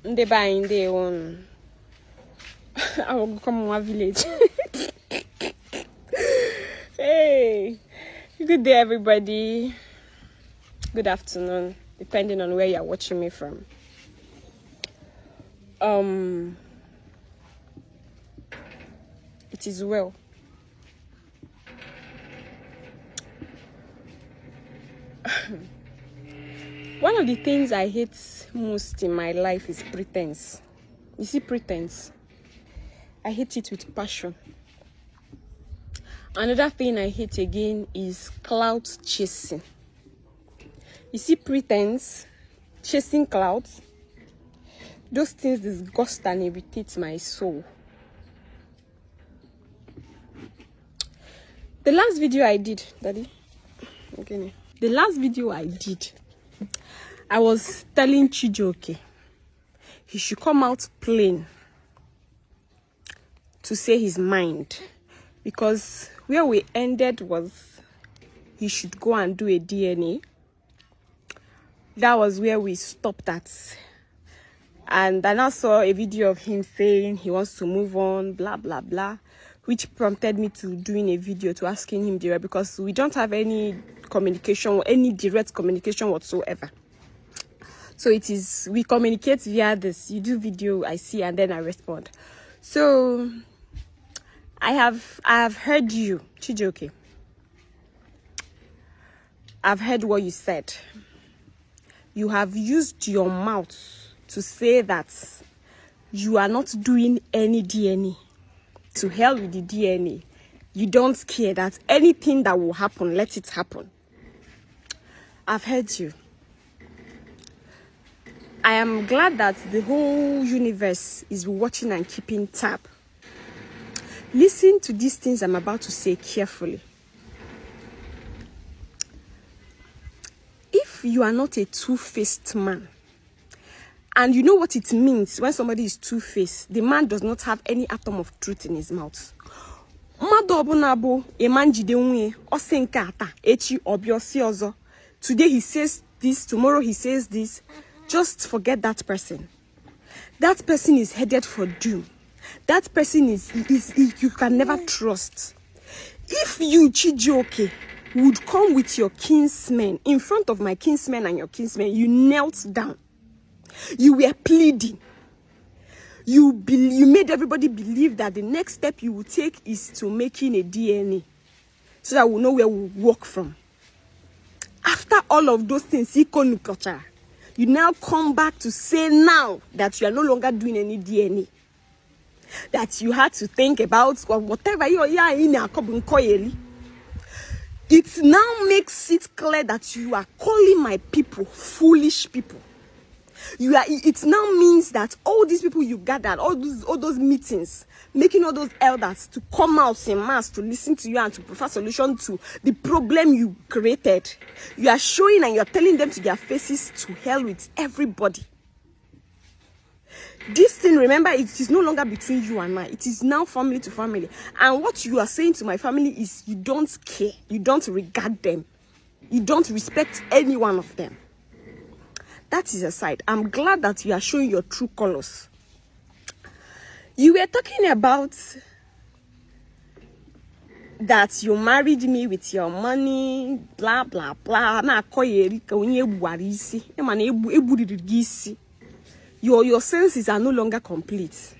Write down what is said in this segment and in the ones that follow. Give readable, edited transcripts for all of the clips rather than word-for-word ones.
They buying their own. I will come to my village. Hey, good day, everybody. Good afternoon, depending on where you're watching me from. It is well. One of the things I hate most in my life is pretense. You see, pretense. I hate it with passion. Another thing I hate again is clout chasing. You see, pretense, chasing clouds, those things disgust and irritate my soul. The last video I did, Daddy, okay. The last video I did, I was telling Chijioke he should come out plain to say his mind, because where we ended was he should go and do a DNA. That was where we stopped at. And then I saw a video of him saying he wants to move on, blah, blah, blah, which prompted me to doing a video to asking him direct, because we don't have any communication or any direct communication whatsoever. So it is, we communicate via this. You do video, I see, and then I respond. So I have heard you, Chijioke. I've heard what you said. You have used your mouth to say that you are not doing any DNA. To hell with the DNA. You don't care that anything that will happen, let it happen. I've heard you. I am glad that the whole universe is watching and keeping tab. Listen to these things I'm about to say carefully. If you are not a two-faced man, and you know what it means when somebody is two-faced, the man does not have any atom of truth in his mouth. Today he says this, tomorrow he says this. Just forget that person. That person is headed for doom. That person is you can never trust. If you, Chijioke, would come with your kinsmen in front of my kinsmen and your kinsmen, you knelt down. You were pleading. You made everybody believe that the next step you will take is to making a DNA, so that we'll know where we'll walk from. After all of those things, you now come back to say now that you are no longer doing any DNA. That you had to think about whatever you are in. It now makes it clear that you are calling my people foolish people. It now means that all these people you gathered, all those meetings, making all those elders to come out in mass to listen to you and to provide solution to the problem you created. You are showing and you are telling them to their faces to hell with everybody. This thing, remember, it is no longer between you and I. It is now family to family. And what you are saying to my family is you don't care. You don't regard them. You don't respect any one of them. That is aside. I'm glad that you are showing your true colors. You were talking about that you married me with your money, blah, blah, blah. Your senses are no longer complete.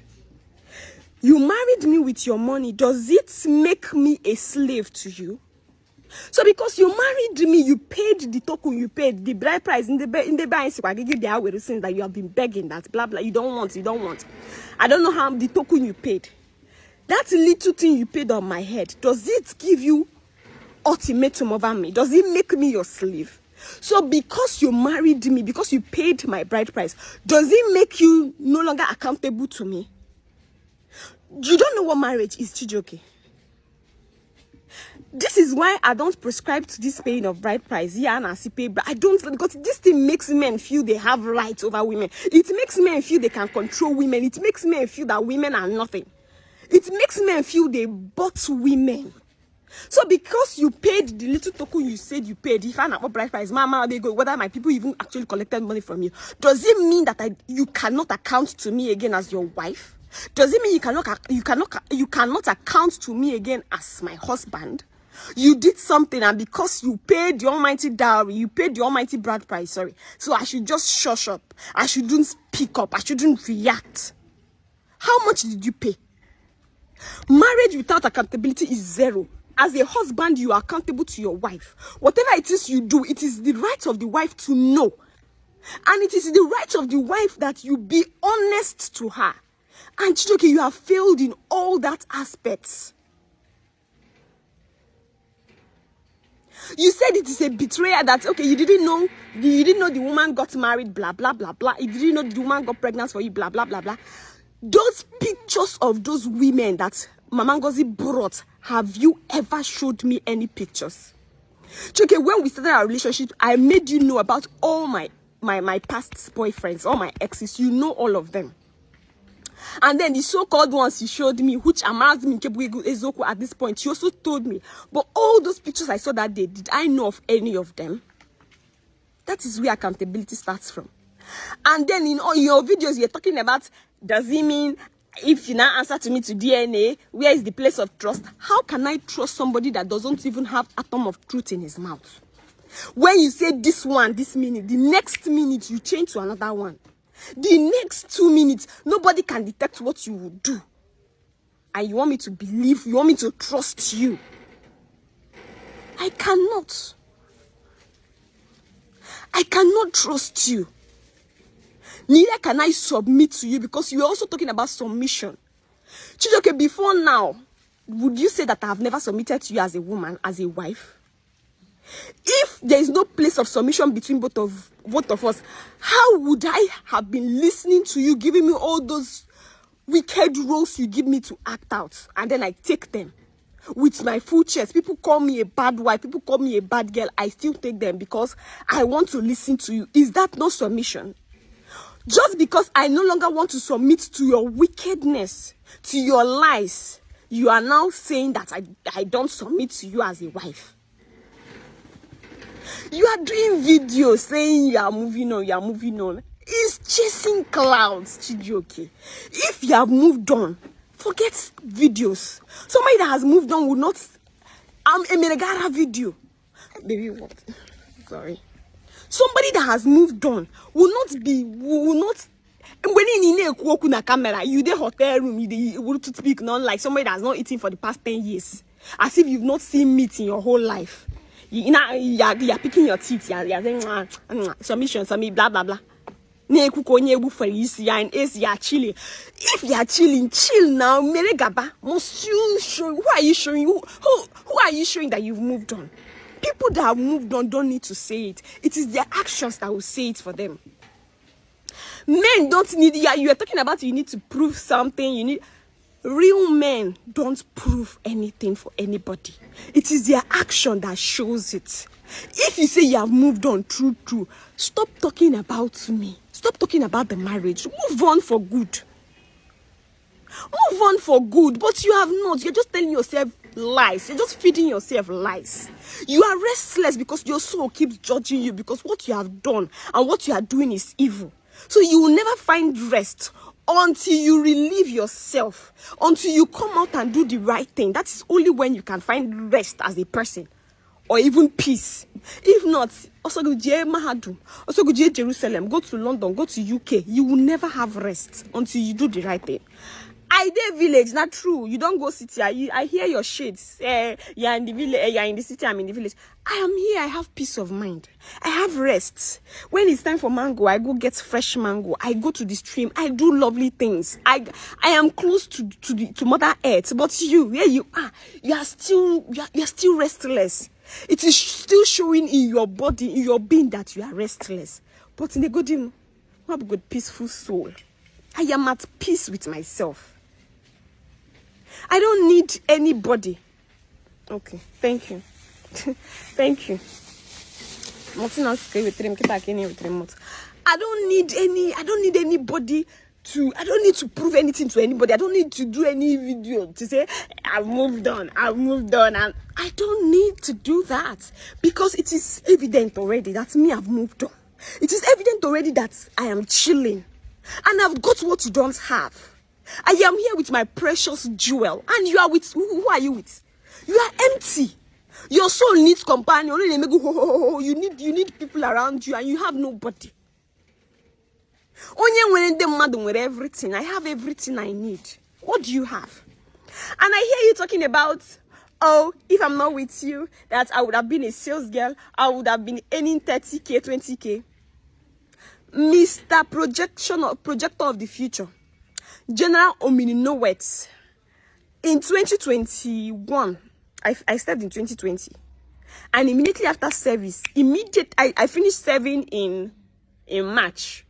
You married me with your money. Does it make me a slave to you? So because you married me, you paid the token, you paid the bride price in the bank, that you have been begging, that blah blah, you don't want. I don't know how the token you paid. That little thing you paid on my head, does it give you ultimatum over me? Does it make me your slave? So because you married me, because you paid my bride price, does it make you no longer accountable to me? You don't know what marriage is, Chijioke. This is why I don't prescribe to this paying of bride price. Yeah, and I see pay, but I don't, because this thing makes men feel they have rights over women. It makes men feel they can control women. It makes men feel that women are nothing. It makes men feel they bought women. So because you paid the little token you said you paid, if I'm not bride price, mama, they go, whether my people even actually collected money from you, does it mean that you cannot account to me again as your wife? Does it mean you cannot account to me again as my husband? You did something, and because you paid the almighty dowry, you paid the almighty bride price, sorry. So I should just shush up. I shouldn't speak up. I shouldn't react. How much did you pay? Marriage without accountability is zero. As a husband, you are accountable to your wife. Whatever it is you do, it is the right of the wife to know. And it is the right of the wife that you be honest to her. And Chijoke, you have failed in all that aspects. You said it is a betrayal that, okay, you didn't know the woman got married, blah, blah, blah, blah. You didn't know the woman got pregnant for you, blah, blah, blah, blah. Those pictures of those women that Mama Ngozi brought, have you ever showed me any pictures? Okay, when we started our relationship, I made you know about all my past boyfriends, all my exes. You know all of them. And then the so-called ones you showed me, which amounts me Ezoku at this point, you also told me. But all those pictures I saw that day, did I know of any of them? That is where accountability starts from. And then in all your videos, you're talking about, does it mean if you now answer to me to DNA, where is the place of trust? How can I trust somebody that doesn't even have atom of truth in his mouth? When you say this one, this minute, the next minute you change to another one. The next 2 minutes, nobody can detect what you will do. And you want me to believe, you want me to trust you. I cannot. I cannot trust you. Neither can I submit to you, because you're also talking about submission. Chijoke, before now, would you say that I have never submitted to you as a woman, as a wife? If there is no place of submission between both of us, how would I have been listening to you, giving me all those wicked roles you give me to act out, and then I take them with my full chest? People call me a bad wife, people call me a bad girl, I still take them because I want to listen to you. Is that not submission? Just because I no longer want to submit to your wickedness, to your lies, you are now saying that I don't submit to you as a wife. You are doing videos saying you are moving on, you are moving on. It's chasing clouds, Chijoke. If you have moved on, forget videos. Somebody that has moved on will not... I'm a Menegara video. Baby, what? Sorry. Somebody that has moved on will not... When in a camera, you the hotel room, you will to speak, not like somebody that has not eaten for the past 10 years. As if you've not seen meat in your whole life. You're picking your teeth, you're saying, submission, blah, blah, blah. If you are chilling, chill now. Must you show? Who are you showing? Who are you showing that you've moved on? People that have moved on don't need to say it. It is their actions that will say it for them. Men don't need, you are talking about you need to prove something, real men don't prove anything for anybody. It is their action that shows it. If you say you have moved on, true, stop talking about me. Stop talking about the marriage. Move on for good. Move on for good. But you have not. You're just telling yourself lies. You're just feeding yourself lies. You are restless because your soul keeps judging you, because what you have done and what you are doing is evil. So you will never find rest until you relieve yourself, until you come out and do the right thing. That is only when you can find rest as a person, or even peace. If not, also go to Mahadum, also go to Jerusalem, go to London, go to UK. You will never have rest until you do the right thing. I did village, not true. You don't go city. I hear your shades. You're in the village. You're in the city. I'm in the village. I am here. I have peace of mind. I have rest. When it's time for mango, I go get fresh mango. I go to the stream. I do lovely things. I am close to Mother Earth. But you, where you are, you're still restless. It is still showing in your body, in your being, that you are restless. But in a good, you have a good peaceful soul. I am at peace with myself. I don't need anybody. Okay, thank you. Thank you. I don't need anybody I don't need to prove anything to anybody. I don't need to do any video to say I've moved on, and I don't need to do that, because it is evident already that me, I've moved on. It is evident already that I am chilling, and I've got what you don't have. I am here with my precious jewel, and you are with, who are you with? You are empty. Your soul needs companion. You need people around you, and you have nobody. Only when the mother with everything, I have everything I need. What do you have? And I hear you talking about, oh, if I'm not with you, that I would have been a sales girl, I would have been earning 30K, 20K. Mr. Projector of the future, General Omininowet. In 2021, I started in 2020, and immediately after service, I finished serving in March.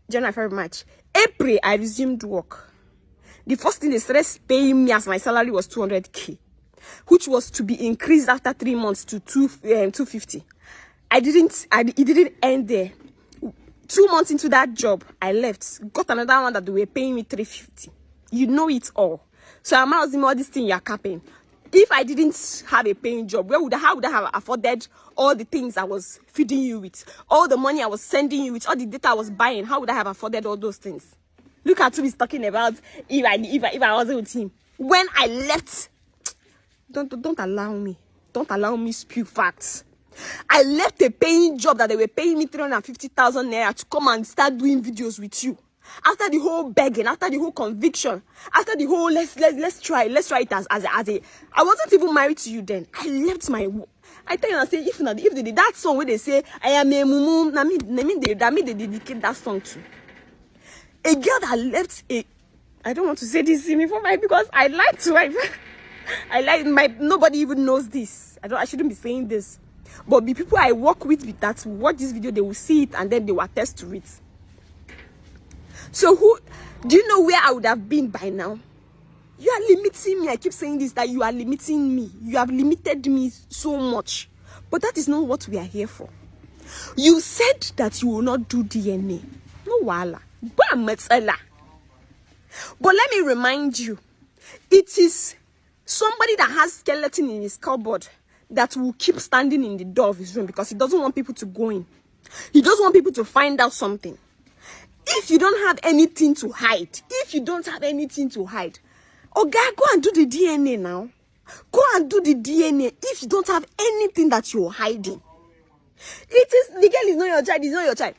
January, February, March. April, I resumed work. The first thing they started paying me as my salary was 200K, which was to be increased after 3 months to 250. It didn't end there. 2 months into that job, I left. Got another one that they were paying me 350. You know it all. So I'm asking all this thing you're capping. If I didn't have a paying job, how would I have afforded all the things I was feeding you with, all the money I was sending you with, all the data I was buying? How would I have afforded all those things? Look at who he's talking about. If I wasn't with him, when I left, don't allow me spew facts. I left a paying job that they were paying me 350,000 naira to come and start doing videos with you. After the whole begging, after the whole conviction, after the whole let's try it as a, I wasn't even married to you then. I left my, I tell you, I say if they did that song where they say I am a mumu, they dedicate that song to a girl that left a, I don't want to say this before because I like to nobody even knows this. I shouldn't be saying this, but the people I work with that watch this video, they will see it and then they will attest to it. So do you know where I would have been by now? You are limiting me. I keep saying this, that you are limiting me. You have limited me so much. But that is not what we are here for. You said that you will not do DNA. No wala. But let me remind you, it is somebody that has skeleton in his cupboard that will keep standing in the door of his room because he doesn't want people to go in. He doesn't want people to find out something. If you don't have anything to hide, okay, go and do the DNA now. Go and do the DNA if you don't have anything that you're hiding. The girl is not your child, it's not your child.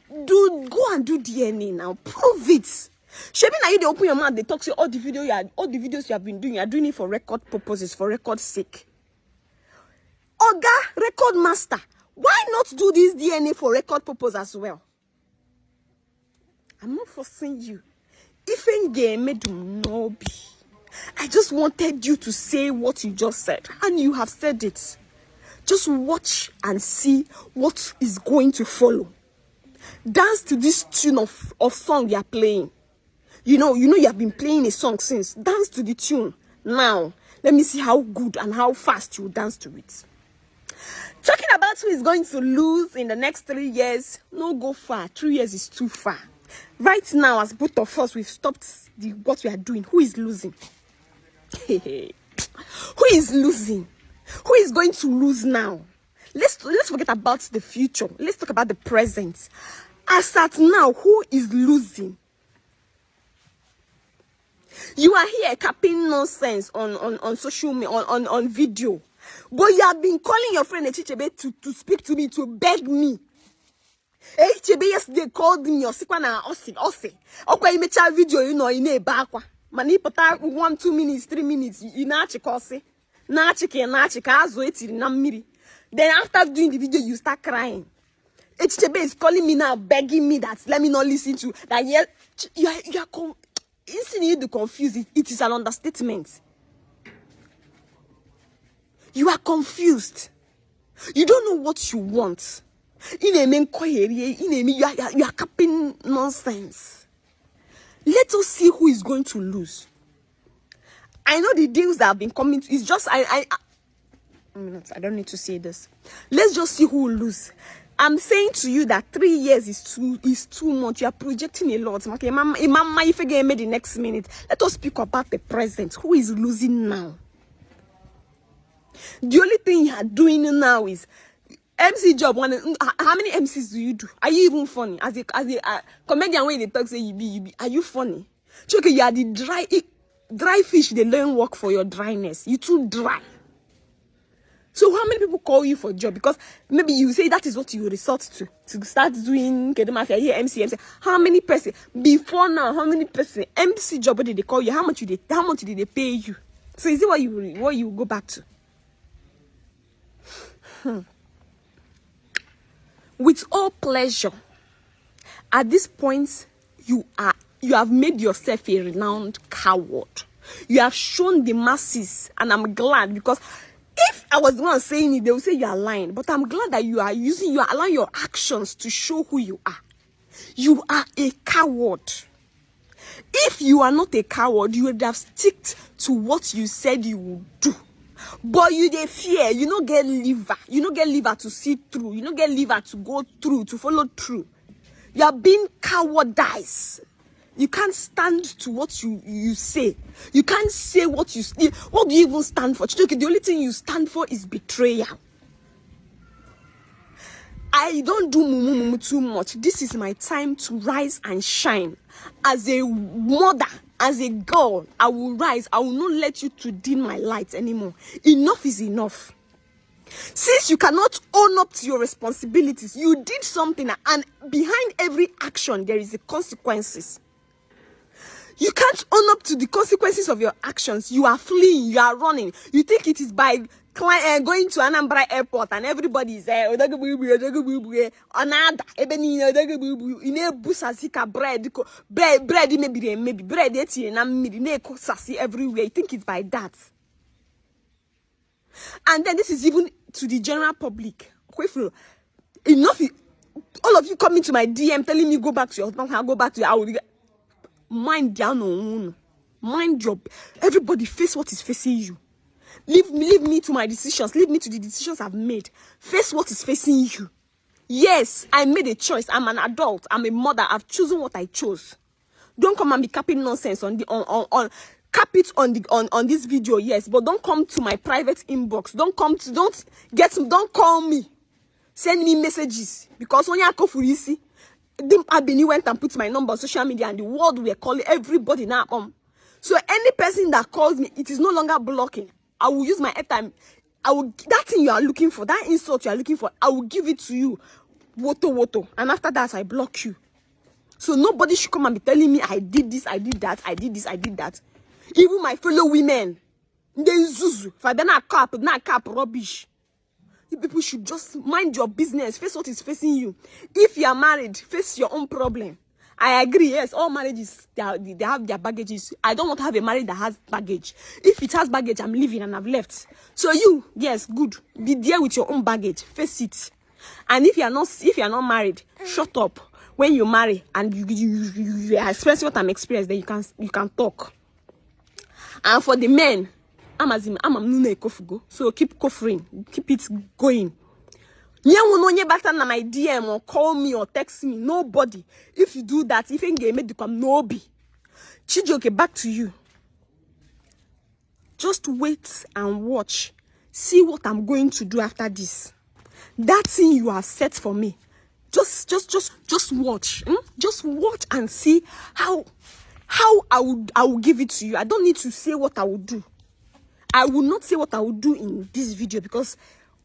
Go and do DNA now. Prove it. Shebi na you they open your mouth, they talk to you all the videos you have been doing, you are doing it for record purposes, for record sake. Oga, record master, why not do this DNA for record purpose as well? I'm not forcing you. I just wanted you to say what you just said, and you have said it. Just watch and see what is going to follow. Dance to this tune of song you are playing. You know you have been playing a song since. Dance to the tune. Now, let me see how good and how fast you dance to it. Talking about who is going to lose in the next 3 years, no go far. 3 years is too far. Right now, as both of us, we've stopped what we are doing. Who is losing? Who is losing? Who is going to lose now? Let's forget about the future. Let's talk about the present. As at now, who is losing? You are here capping nonsense on social media, on video. But you have been calling your friend Echichebe to speak to me, to beg me. Echichebe yesterday called me or sikwana ose. Okay, you make a video, you know, in a bakwa. Mani pata 1, 2 minutes, 3 minutes, you na chikose. Na chika azo eti na miri. Then after doing the video, you start crying. Echichebe is calling me now, begging me that let me not listen to that. You are instead to confuse it. It is an understatement. You are confused. You don't know what you want. You are capping nonsense. Let us see who is going to lose. I know the deals that have been coming. It's just I don't need to say this. Let's just see who will lose. I'm saying to you that 3 years is too much. You are projecting a lot. Okay, mama, if you made the next minute, let us speak about the present. Who is losing now? The only thing you are doing now is MC job. How many MCs do you do? Are you even funny? As a comedian, when they talk, say you be. Are you funny? Okay, you are the dry fish. They learn work for your dryness. You too dry. So how many people call you for a job? Because maybe you say that is what you resort to start doing Kedemafia here, MC. How many person before now? How many person MC job did they call you? How much did they pay you? So is it what you go back to? With all pleasure, at this point, you have made yourself a renowned coward. You have shown the masses, and I'm glad, because if I was the one saying it, they would say you are lying. But I'm glad that you are allowing your actions to show who you are. You are a coward. If you are not a coward, you would have sticked to what you said you would do. But you dey fear, you don't get liver. You don't get liver to see through. You don't get liver to go through, to follow through. You are being cowardice. You can't stand to what you say. You can't say what you say. What do you even stand for? The only thing you stand for is betrayal. I don't do mumu too much. This is my time to rise and shine. As a mother, as a girl, I will rise. I will not let you to dim my light anymore. Enough is enough. Since you cannot own up to your responsibilities, you did something, and behind every action, there is the consequences. You can't own up to the consequences of your actions. You are fleeing, you are running. You think it is by going to Anambra airport and everybody is there. Everywhere. You think it's by that. And then this is even to the general public. Enough. All of you coming to my DM telling me go back to your husband, go back to your mind down on mind your everybody face what is facing you. Leave me to my decisions. Leave me to the decisions I've made. Face what is facing you. Yes, I made a choice. I'm an adult. I'm a mother. I've chosen what I chose. Don't come and be capping nonsense on cap it on this video, yes, but don't come to my private inbox. Don't call me. Send me messages, because when you go for easy, Abini went and put my number on social media, and the world will call everybody now. So any person that calls me, it is no longer blocking. I will use my airtime. That thing you are looking for, that insult you are looking for, I will give it to you. Woto. And after that, I block you. So nobody should come and be telling me I did this, I did that, I did this, I did that. Even my fellow women, they zuzu. If I don't cap rubbish. You people should just mind your business. Face what is facing you. If you are married, face your own problem. I agree, yes, all marriages, they have their baggages. I don't want to have a marriage that has baggage. If it has baggage, I'm leaving and I've left. So you, yes, good. Be there with your own baggage. Face it. And if you are not married, shut up. When you marry and you express what I'm experiencing, then you can talk. And for the men, so keep covering, keep it going. Na my DM or call me or text me. Nobody. If you do that, if you get to come, nobody. Chijoke, back to you. Just wait and watch. See what I'm going to do after this. That thing you have set for me. Just watch. Just watch and see how I will give it to you. I don't need to say what I will do. I will not say what I will do in this video, because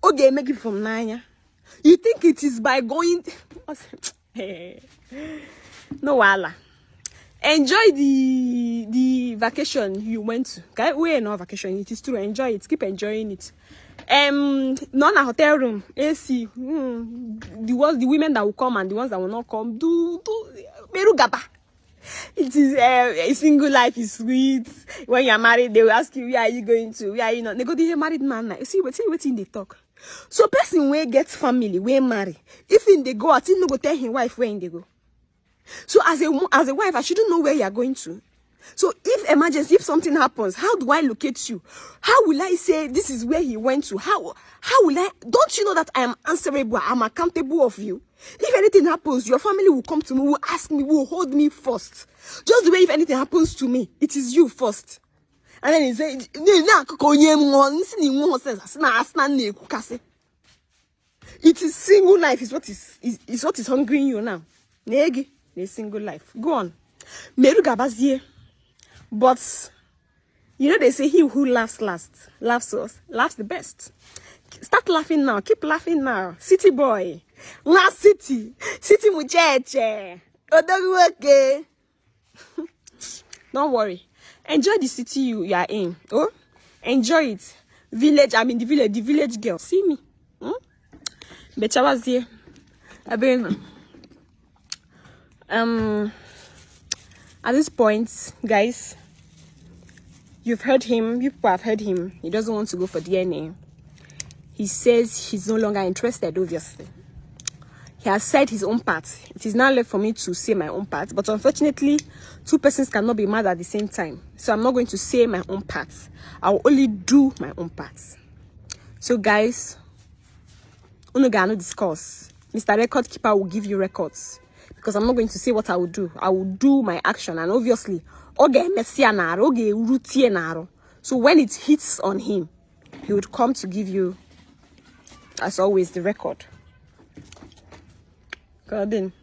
okay, make it from Nanya. You think it is by going no wala. Enjoy the vacation you went to. Okay, we're not vacation. It is true. Enjoy it. Keep enjoying it. Not a hotel room. AC. The women that will come and the ones that will not come. Do Merugaba. It is a single life is sweet. When you're married, they will ask you, where are you going to? Where are you not? They go to a married man. Like, see what they talk. So person where gets family, where marry. If they go out, no go tell him wife where they go. So as a wife, I shouldn't know where you are going to. So if emergency, if something happens, how do I locate you? How will I say this is where he went to? How will I? Don't you know that I am answerable? I'm accountable of you. If anything happens, your family will come to me, will ask me, will hold me first. Just the way if anything happens to me, it is you first. And then he said, it is single life is what is hungering you now. Negi, the single life. Go on. But you know they say he who laughs last laughs the best. Start laughing now. Keep laughing now. City boy. Last city mucheche. Odogu okay. Don't worry. Enjoy the city you are in. Oh, enjoy it. Village. I'm in the village girl. See me. Betcha was here. I've been at this point, guys, you've heard him. You people have heard him. He doesn't want to go for DNA. He says he's no longer interested, obviously. He has said his own part. It is now left for me to say my own part. But unfortunately, two persons cannot be mad at the same time. So I'm not going to say my own part. I will only do my own part. So guys, Unogano discuss. Mr. Record Keeper will give you records. Because I'm not going to say what I will do. I will do my action. And obviously, so when it hits on him, he would come to give you, as always, the record. God then.